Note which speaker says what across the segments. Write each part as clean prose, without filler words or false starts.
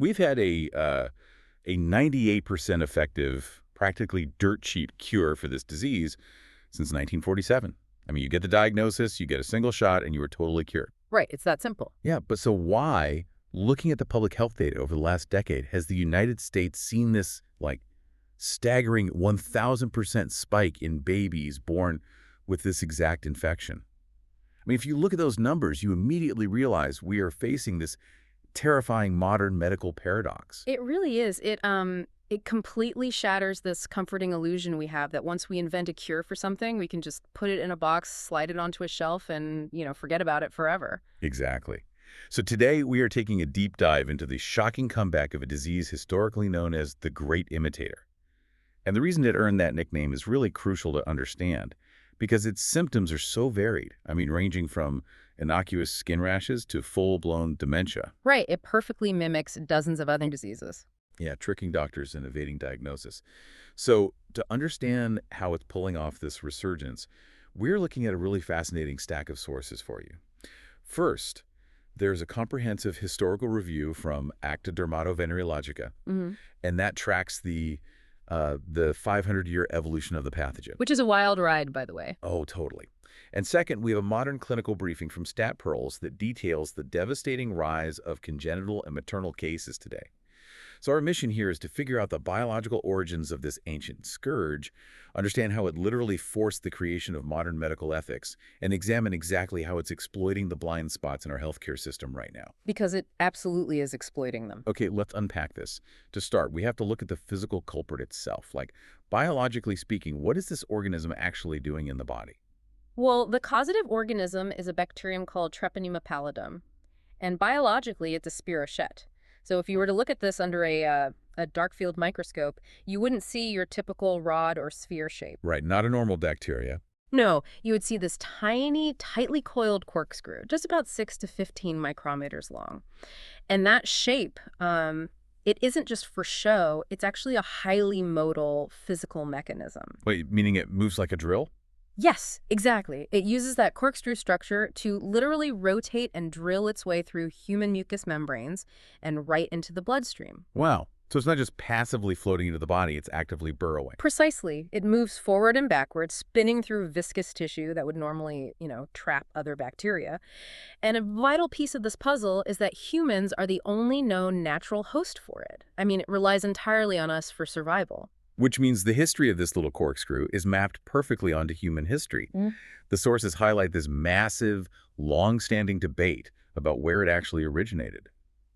Speaker 1: We've had a 98% effective, practically dirt cheap cure for this disease since 1947. I mean, you get the diagnosis, you get a single shot, and you are totally cured.
Speaker 2: Right, it's that simple.
Speaker 1: Yeah, but so why, looking at the public health data over the last decade, has the United States seen this, staggering 1,000% spike in babies born with this exact infection? I mean, if you look at those numbers, you immediately realize we are facing this terrifying modern medical paradox.
Speaker 2: It really is. It completely shatters this comforting illusion we have that once we invent a cure for something, we can just put it in a box, slide it onto a shelf, and, forget about it forever.
Speaker 1: Exactly. So today we are taking a deep dive into the shocking comeback of a disease historically known as the Great Imitator. And the reason it earned that nickname is really crucial to understand because its symptoms are so varied. I mean, ranging from innocuous skin rashes to full-blown dementia.
Speaker 2: Right, it perfectly mimics dozens of other diseases.
Speaker 1: Yeah, tricking doctors and evading diagnosis. So to understand how it's pulling off this resurgence, we're looking at a really fascinating stack of sources for you. First, there's a comprehensive historical review from Acta Dermatovenerologica, and that tracks the 500-year evolution of the pathogen.
Speaker 2: Which is a wild ride, by the way.
Speaker 1: Oh, totally. And second, we have a modern clinical briefing from Stat Pearls that details the devastating rise of congenital and maternal cases today. So our mission here is to figure out the biological origins of this ancient scourge, understand how it literally forced the creation of modern medical ethics, and examine exactly how it's exploiting the blind spots in our healthcare system right now.
Speaker 2: Because it absolutely is exploiting them.
Speaker 1: Okay, let's unpack this. To start, we have to look at the physical culprit itself. Biologically speaking, what is this organism actually doing in the body?
Speaker 2: Well, the causative organism is a bacterium called Treponema pallidum, and biologically it's a spirochete. So if you were to look at this under a dark field microscope, you wouldn't see your typical rod or sphere shape.
Speaker 1: Right, not a normal bacteria.
Speaker 2: No, you would see this tiny, tightly coiled corkscrew, just about 6 to 15 micrometers long. And that shape, it isn't just for show, it's actually a highly modal physical mechanism.
Speaker 1: Wait, meaning it moves like a drill?
Speaker 2: Yes, exactly. It uses that corkscrew structure to literally rotate and drill its way through human mucous membranes and right into the bloodstream.
Speaker 1: Wow. So it's not just passively floating into the body, it's actively burrowing.
Speaker 2: Precisely. It moves forward and backwards, spinning through viscous tissue that would normally, trap other bacteria. And a vital piece of this puzzle is that humans are the only known natural host for it. I mean, it relies entirely on us for survival.
Speaker 1: Which means the history of this little corkscrew is mapped perfectly onto human history. The sources highlight this massive, long-standing debate about where it actually originated.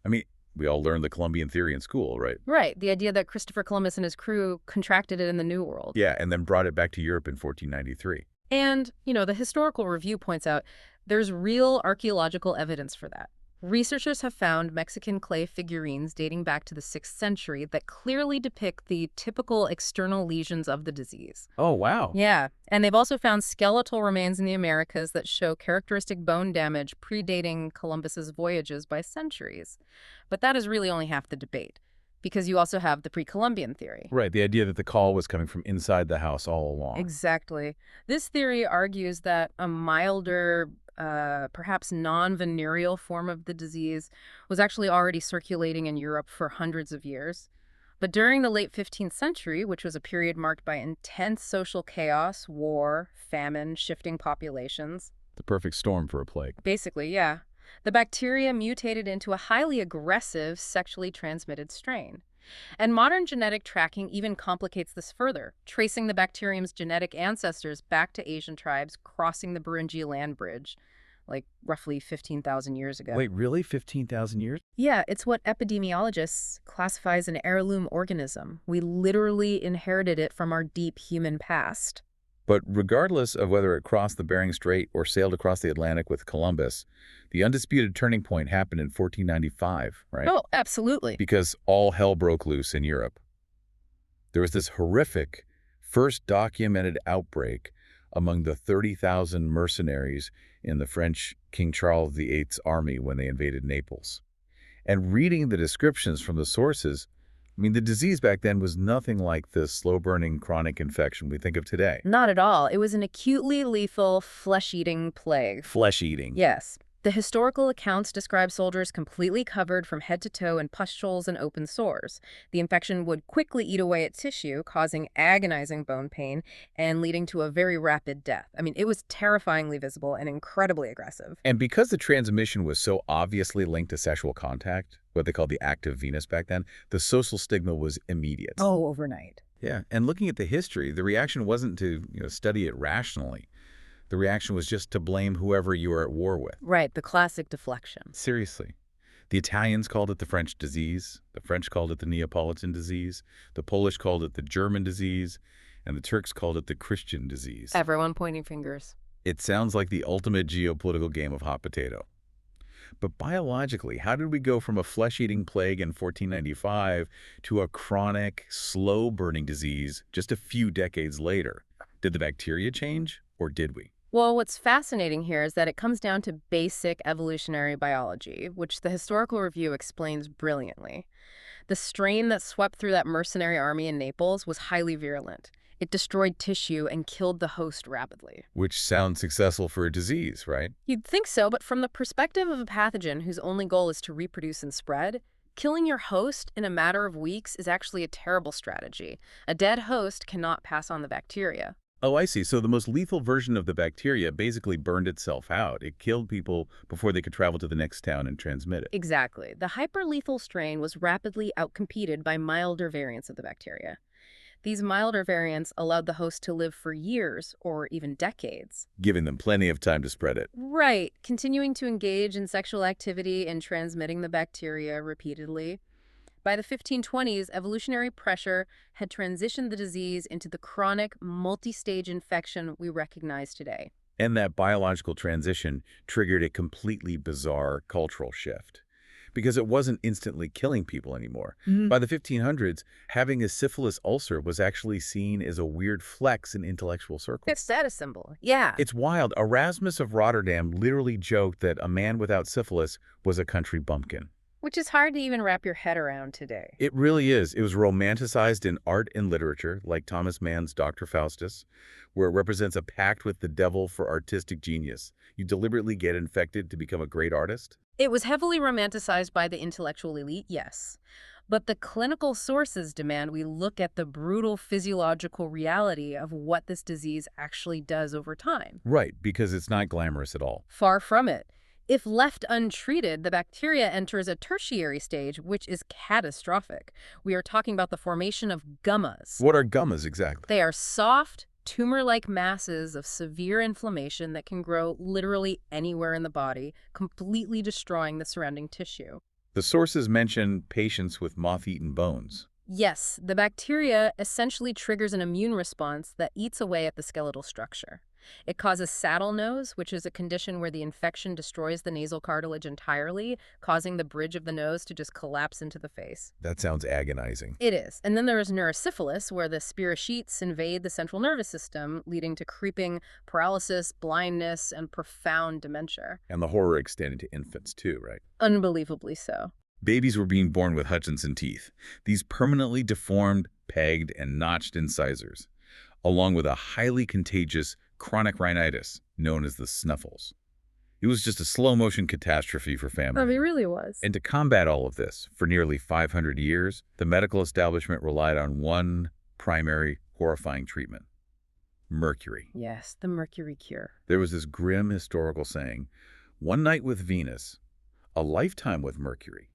Speaker 1: I mean, we all learned the Columbian theory in school, right?
Speaker 2: Right, the idea that Christopher Columbus and his crew contracted it in the New World.
Speaker 1: Yeah, and then brought it back to Europe in 1493.
Speaker 2: And, the historical review points out there's real archaeological evidence for that. Researchers have found Mexican clay figurines dating back to the 6th century that clearly depict the typical external lesions of the disease.
Speaker 1: Oh, wow.
Speaker 2: Yeah, and they've also found skeletal remains in the Americas that show characteristic bone damage predating Columbus's voyages by centuries. But that is really only half the debate, because you also have the pre-Columbian theory.
Speaker 1: Right, the idea that the call was coming from inside the house all along.
Speaker 2: Exactly. This theory argues that a milder, perhaps non-venereal form of the disease was actually already circulating in Europe for hundreds of years. But during the late 15th century, which was a period marked by intense social chaos, war, famine, shifting populations.
Speaker 1: The perfect storm for a plague.
Speaker 2: Basically, yeah. The bacteria mutated into a highly aggressive, sexually transmitted strain. And modern genetic tracking even complicates this further, tracing the bacterium's genetic ancestors back to Asian tribes crossing the Beringia land bridge, roughly 15,000 years ago.
Speaker 1: Wait, really? 15,000 years?
Speaker 2: Yeah, it's what epidemiologists classify as an heirloom organism. We literally inherited it from our deep human past.
Speaker 1: But regardless of whether it crossed the Bering Strait or sailed across the Atlantic with Columbus, the undisputed turning point happened in 1495, right?
Speaker 2: Oh, absolutely.
Speaker 1: Because all hell broke loose in Europe. There was this horrific first documented outbreak among the 30,000 mercenaries in the French King Charles VIII's army when they invaded Naples. And reading the descriptions from the sources, I mean, the disease back then was nothing like the slow-burning chronic infection we think of today.
Speaker 2: Not at all. It was an acutely lethal flesh-eating plague.
Speaker 1: Flesh-eating.
Speaker 2: Yes. The historical accounts describe soldiers completely covered from head to toe in pustules and open sores. The infection would quickly eat away at tissue, causing agonizing bone pain and leading to a very rapid death. I mean, it was terrifyingly visible and incredibly aggressive.
Speaker 1: And because the transmission was so obviously linked to sexual contact, what they called the active venus back then, the social stigma was immediate.
Speaker 2: Oh, overnight.
Speaker 1: Yeah, and looking at the history, the reaction wasn't to study it rationally. The reaction was just to blame whoever you were at war with.
Speaker 2: Right, the classic deflection.
Speaker 1: Seriously. The Italians called it the French disease, the French called it the Neapolitan disease, the Polish called it the German disease, and the Turks called it the Christian disease.
Speaker 2: Everyone pointing fingers.
Speaker 1: It sounds like the ultimate geopolitical game of hot potato. But biologically, how did we go from a flesh-eating plague in 1495 to a chronic, slow-burning disease just a few decades later? Did the bacteria change, or did we?
Speaker 2: Well, what's fascinating here is that it comes down to basic evolutionary biology, which the historical review explains brilliantly. The strain that swept through that mercenary army in Naples was highly virulent. It destroyed tissue and killed the host rapidly.
Speaker 1: Which sounds successful for a disease, right?
Speaker 2: You'd think so, but from the perspective of a pathogen whose only goal is to reproduce and spread, killing your host in a matter of weeks is actually a terrible strategy. A dead host cannot pass on the bacteria.
Speaker 1: Oh, I see. So the most lethal version of the bacteria basically burned itself out. It killed people before they could travel to the next town and transmit it.
Speaker 2: Exactly. The hyperlethal strain was rapidly outcompeted by milder variants of the bacteria. These milder variants allowed the host to live for years or even decades.
Speaker 1: Giving them plenty of time to spread it.
Speaker 2: Right, continuing to engage in sexual activity and transmitting the bacteria repeatedly. By the 1520s, evolutionary pressure had transitioned the disease into the chronic, multi-stage infection we recognize today.
Speaker 1: And that biological transition triggered a completely bizarre cultural shift. Because it wasn't instantly killing people anymore. By the 1500s, having a syphilis ulcer was actually seen as a weird flex in intellectual circles.
Speaker 2: It's a status symbol, yeah.
Speaker 1: It's wild. Erasmus of Rotterdam literally joked that a man without syphilis was a country bumpkin.
Speaker 2: Which is hard to even wrap your head around today.
Speaker 1: It really is. It was romanticized in art and literature, like Thomas Mann's Dr. Faustus, where it represents a pact with the devil for artistic genius. You deliberately get infected to become a great artist.
Speaker 2: It was heavily romanticized by the intellectual elite, yes. But the clinical sources demand we look at the brutal physiological reality of what this disease actually does over time.
Speaker 1: Right, because it's not glamorous at all.
Speaker 2: Far from it. If left untreated, the bacteria enters a tertiary stage, which is catastrophic. We are talking about the formation of gummas.
Speaker 1: What are gummas exactly?
Speaker 2: They are soft, tumor-like masses of severe inflammation that can grow literally anywhere in the body, completely destroying the surrounding tissue.
Speaker 1: The sources mention patients with moth-eaten bones.
Speaker 2: Yes, the bacteria essentially triggers an immune response that eats away at the skeletal structure. It causes saddle nose, which is a condition where the infection destroys the nasal cartilage entirely, causing the bridge of the nose to just collapse into the face.
Speaker 1: That sounds agonizing.
Speaker 2: It is. And then there is neurosyphilis, where the spirochetes invade the central nervous system, leading to creeping paralysis, blindness, and profound dementia.
Speaker 1: And the horror extended to infants too, right?
Speaker 2: Unbelievably so.
Speaker 1: Babies were being born with Hutchinson teeth, these permanently deformed, pegged, and notched incisors, along with a highly contagious chronic rhinitis known as the snuffles. It was just a slow-motion catastrophe for families.
Speaker 2: It really was.
Speaker 1: And to combat all of this, for nearly 500 years, the medical establishment relied on one primary, horrifying treatment: mercury.
Speaker 2: Yes, the mercury cure.
Speaker 1: There was this grim historical saying, "One night with Venus, a lifetime with Mercury."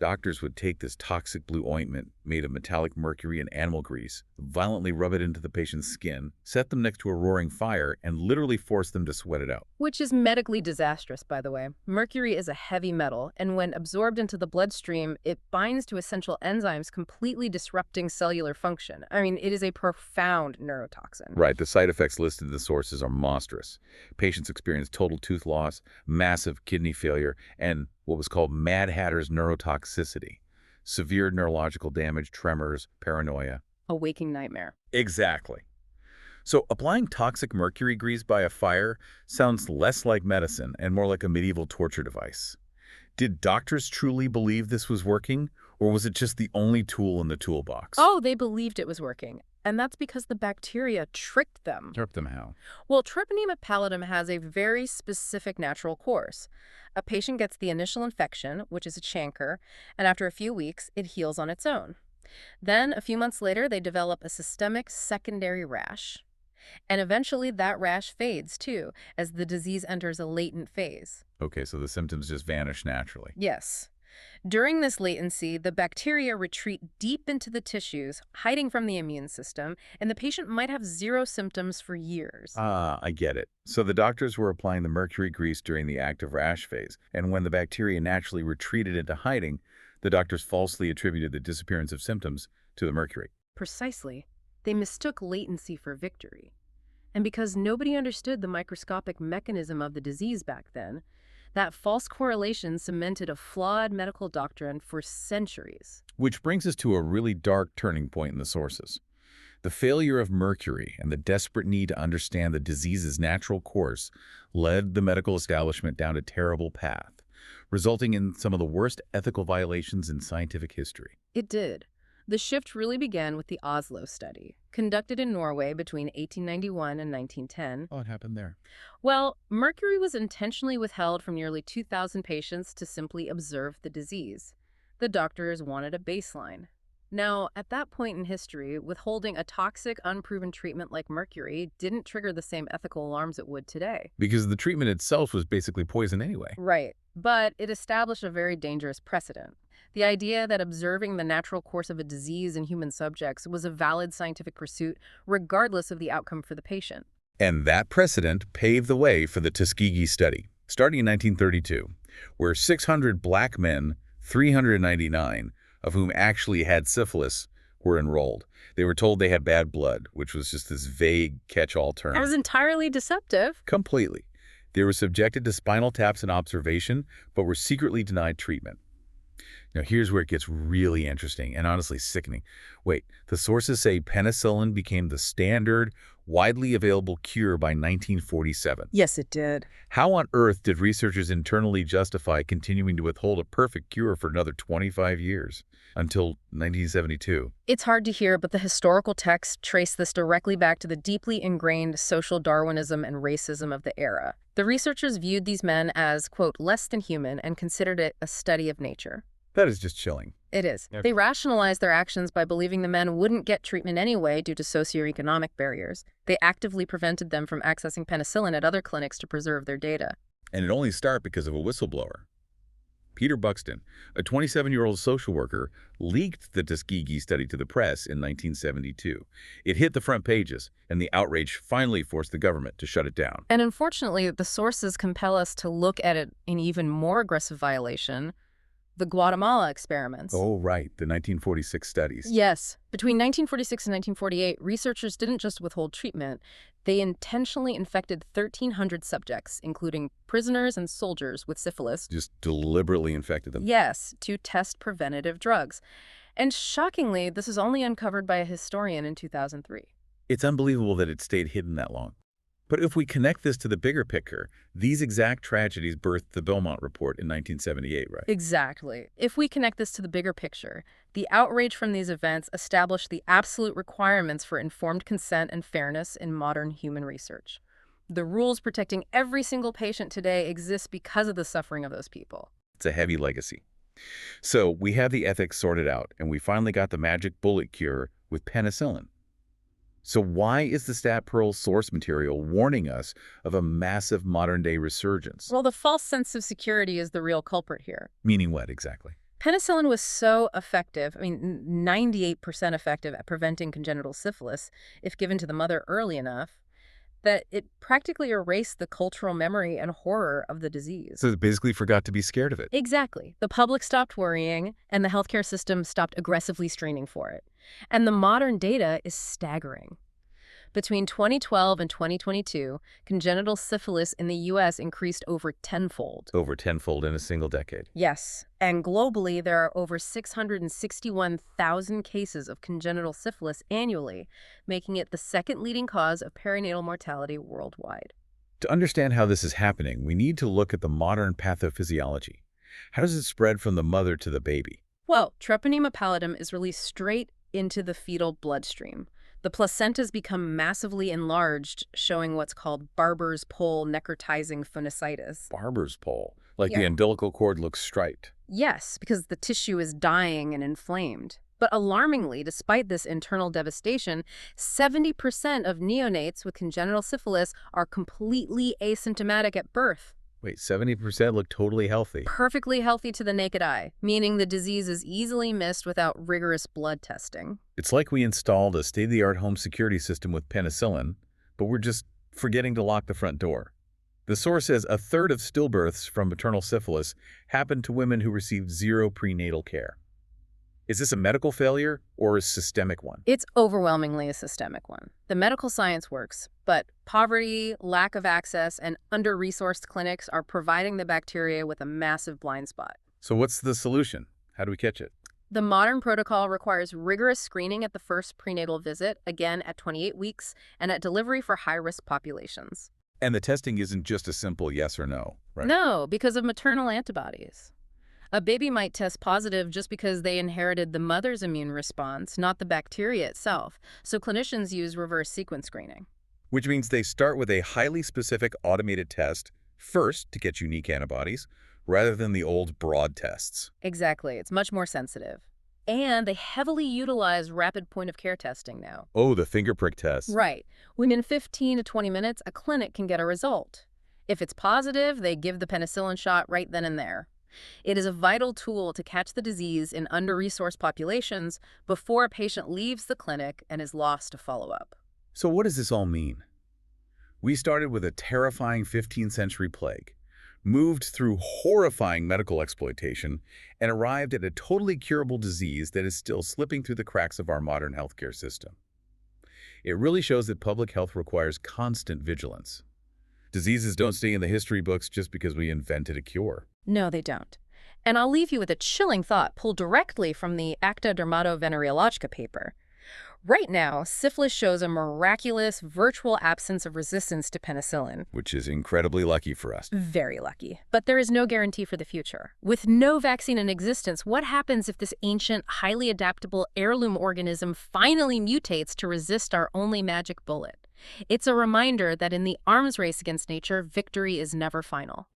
Speaker 1: Doctors would take this toxic blue ointment made of metallic mercury and animal grease, violently rub it into the patient's skin, set them next to a roaring fire, and literally force them to sweat it out.
Speaker 2: Which is medically disastrous, by the way. Mercury is a heavy metal, and when absorbed into the bloodstream, it binds to essential enzymes, completely disrupting cellular function. I mean, it is a profound neurotoxin.
Speaker 1: Right, the side effects listed in the sources are monstrous. Patients experienced total tooth loss, massive kidney failure, and what was called Mad Hatter's neurotoxicity. Severe neurological damage, tremors, paranoia.
Speaker 2: A waking nightmare.
Speaker 1: Exactly. So applying toxic mercury grease by a fire sounds less like medicine and more like a medieval torture device. Did doctors truly believe this was working, or was it just the only tool in the toolbox?
Speaker 2: Oh, they believed it was working. And that's because the bacteria tricked them.
Speaker 1: Trip them how?
Speaker 2: Well, Treponema pallidum has a very specific natural course. A patient gets the initial infection, which is a chancre, and after a few weeks, it heals on its own. Then, a few months later, they develop a systemic secondary rash. And eventually, that rash fades, too, as the disease enters a latent phase.
Speaker 1: Okay, so the symptoms just vanish naturally.
Speaker 2: Yes. During this latency, the bacteria retreat deep into the tissues, hiding from the immune system, and the patient might have zero symptoms for years.
Speaker 1: Ah, I get it. So the doctors were applying the mercury grease during the active rash phase, and when the bacteria naturally retreated into hiding, the doctors falsely attributed the disappearance of symptoms to the mercury.
Speaker 2: Precisely. They mistook latency for victory. And because nobody understood the microscopic mechanism of the disease back then, that false correlation cemented a flawed medical doctrine for centuries.
Speaker 1: Which brings us to a really dark turning point in the sources. The failure of Mercury and the desperate need to understand the disease's natural course led the medical establishment down a terrible path, resulting in some of the worst ethical violations in scientific history.
Speaker 2: It did. The shift really began with the Oslo study, conducted in Norway between 1891 and 1910.
Speaker 1: What happened there?
Speaker 2: Well, mercury was intentionally withheld from nearly 2,000 patients to simply observe the disease. The doctors wanted a baseline. Now, at that point in history, withholding a toxic, unproven treatment like mercury didn't trigger the same ethical alarms it would today.
Speaker 1: Because the treatment itself was basically poison anyway.
Speaker 2: Right, but it established a very dangerous precedent. The idea that observing the natural course of a disease in human subjects was a valid scientific pursuit, regardless of the outcome for the patient.
Speaker 1: And that precedent paved the way for the Tuskegee study, starting in 1932, where 600 black men, 399 of whom actually had syphilis, were enrolled. They were told they had bad blood, which was just this vague catch-all term.
Speaker 2: That was entirely deceptive.
Speaker 1: Completely. They were subjected to spinal taps and observation, but were secretly denied treatment. Now, here's where it gets really interesting and honestly sickening. Wait, the sources say penicillin became the standard, widely available cure by 1947.
Speaker 2: Yes, it did.
Speaker 1: How on earth did researchers internally justify continuing to withhold a perfect cure for another 25 years, until 1972?
Speaker 2: It's hard to hear, but the historical texts trace this directly back to the deeply ingrained social Darwinism and racism of the era. The researchers viewed these men as, quote, less than human and considered it a study of nature.
Speaker 1: That is just chilling.
Speaker 2: It is.
Speaker 1: Yep.
Speaker 2: They rationalized their actions by believing the men wouldn't get treatment anyway due to socioeconomic barriers. They actively prevented them from accessing penicillin at other clinics to preserve their data.
Speaker 1: And it only started because of a whistleblower. Peter Buxton, a 27-year-old social worker, leaked the Tuskegee study to the press in 1972. It hit the front pages, and the outrage finally forced the government to shut it down.
Speaker 2: And unfortunately, the sources compel us to look at it in even more aggressive violation: the Guatemala experiments.
Speaker 1: Oh, right, the 1946 studies.
Speaker 2: Yes. Between 1946 and 1948, researchers didn't just withhold treatment. They intentionally infected 1,300 subjects, including prisoners and soldiers with syphilis.
Speaker 1: Just deliberately infected them.
Speaker 2: Yes, to test preventative drugs. And shockingly, this is only uncovered by a historian in 2003.
Speaker 1: It's unbelievable that it stayed hidden that long. But if we connect this to the bigger picture, these exact tragedies birthed the Beaumont Report in 1978, right?
Speaker 2: Exactly. If we connect this to the bigger picture, the outrage from these events established the absolute requirements for informed consent and fairness in modern human research. The rules protecting every single patient today exist because of the suffering of those people.
Speaker 1: It's a heavy legacy. So we have the ethics sorted out, and we finally got the magic bullet cure with penicillin. So why is the Stat Pearl source material warning us of a massive modern-day resurgence?
Speaker 2: Well, the false sense of security is the real culprit here.
Speaker 1: Meaning what exactly?
Speaker 2: Penicillin was so effective, 98% effective at preventing congenital syphilis, if given to the mother early enough, that it practically erased the cultural memory and horror of the disease.
Speaker 1: So they basically forgot to be scared of it.
Speaker 2: Exactly. The public stopped worrying, and the healthcare system stopped aggressively screening for it. And the modern data is staggering. Between 2012 and 2022, congenital syphilis in the U.S. increased over tenfold.
Speaker 1: Over tenfold in a single decade.
Speaker 2: Yes, and globally there are over 661,000 cases of congenital syphilis annually, making it the second leading cause of perinatal mortality worldwide.
Speaker 1: To understand how this is happening, we need to look at the modern pathophysiology. How does it spread from the mother to the baby?
Speaker 2: Well, Treponema pallidum is released straight into the fetal bloodstream. The placentas become massively enlarged, showing what's called Barber's pole necrotizing phonocytis.
Speaker 1: Barber's pole, like
Speaker 2: Yeah.
Speaker 1: the umbilical cord looks striped.
Speaker 2: Yes, because the tissue is dying and inflamed. But alarmingly, despite this internal devastation, 70% of neonates with congenital syphilis are completely asymptomatic at birth.
Speaker 1: Wait, 70% look totally healthy.
Speaker 2: Perfectly healthy to the naked eye, meaning the disease is easily missed without rigorous blood testing.
Speaker 1: It's like we installed a state-of-the-art home security system with penicillin, but we're just forgetting to lock the front door. The source says a third of stillbirths from maternal syphilis happened to women who received zero prenatal care. Is this a medical failure or a systemic one?
Speaker 2: It's overwhelmingly a systemic one. The medical science works, but poverty, lack of access, and under-resourced clinics are providing the bacteria with a massive blind spot.
Speaker 1: So what's the solution? How do we catch it?
Speaker 2: The modern protocol requires rigorous screening at the first prenatal visit, again at 28 weeks, and at delivery for high-risk populations.
Speaker 1: And the testing isn't just a simple yes or no, right?
Speaker 2: No, because of maternal antibodies. A baby might test positive just because they inherited the mother's immune response, not the bacteria itself. So clinicians use reverse sequence screening.
Speaker 1: Which means they start with a highly specific automated test first to get unique antibodies, rather than the old broad tests.
Speaker 2: Exactly. It's much more sensitive. And they heavily utilize rapid point-of-care testing now.
Speaker 1: Oh, the finger prick test.
Speaker 2: Right. Within 15 to 20 minutes, a clinic can get a result. If it's positive, they give the penicillin shot right then and there. It is a vital tool to catch the disease in under-resourced populations before a patient leaves the clinic and is lost to follow-up.
Speaker 1: So what does this all mean? We started with a terrifying 15th century plague, moved through horrifying medical exploitation, and arrived at a totally curable disease that is still slipping through the cracks of our modern healthcare system. It really shows that public health requires constant vigilance. Diseases don't stay in the history books just because we invented a cure.
Speaker 2: No, they don't. And I'll leave you with a chilling thought pulled directly from the Acta Dermatovenereologica paper. Right now, syphilis shows a miraculous virtual absence of resistance to penicillin.
Speaker 1: Which is incredibly lucky for us.
Speaker 2: Very lucky. But there is no guarantee for the future. With no vaccine in existence, what happens if this ancient, highly adaptable heirloom organism finally mutates to resist our only magic bullet? It's a reminder that in the arms race against nature, victory is never final.